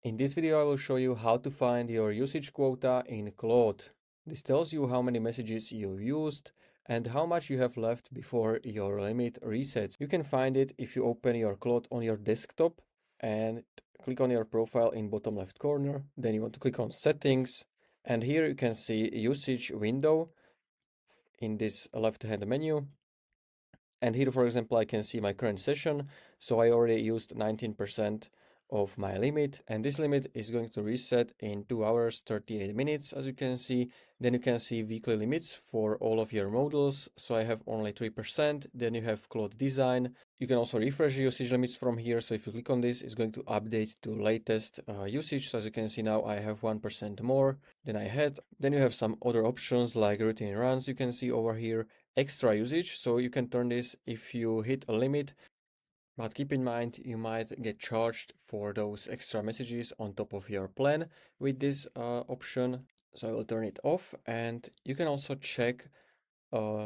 In this video, I will show you how to find your usage quota in Claude. This tells you how many messages you used and how much you have left before your limit resets. You can find it if you open your Claude on your desktop and click on your profile in bottom left corner. Then you want to click on settings, and here you can see usage window in this left-hand menu. And here, for example, I can see my current session. So I already used 19% of my limit, and this limit is going to reset in 2 hours, 38 minutes, as you can see. Then you can see weekly limits for all of your modules. So I have only 3%. Then you have Claude design. You can also refresh usage limits from here. So if you click on this, it's going to update to latest usage. So as you can see now, I have 1% more than I had. Then you have some other options like routine runs. You can see over here extra usage. So you can turn this if you hit a limit. But keep in mind, you might get charged for those extra messages on top of your plan with this option. So I will turn it off, and you can also check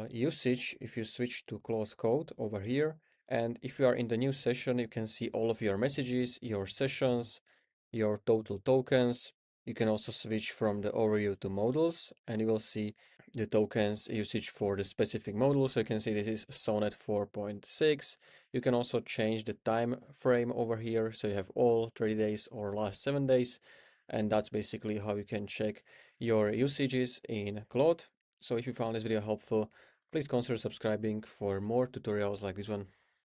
usage if you switch to Claude Code over here. And if you are in the new session, you can see all of your messages, your sessions, your total tokens. You can also switch from the overview to modules, and you will see the tokens usage for the specific module. So you can see this is Sonnet 4.6. You can also change the time frame over here. So you have all 30 days or last 7 days. And that's basically how you can check your usages in Claude. So if you found this video helpful, please consider subscribing for more tutorials like this one.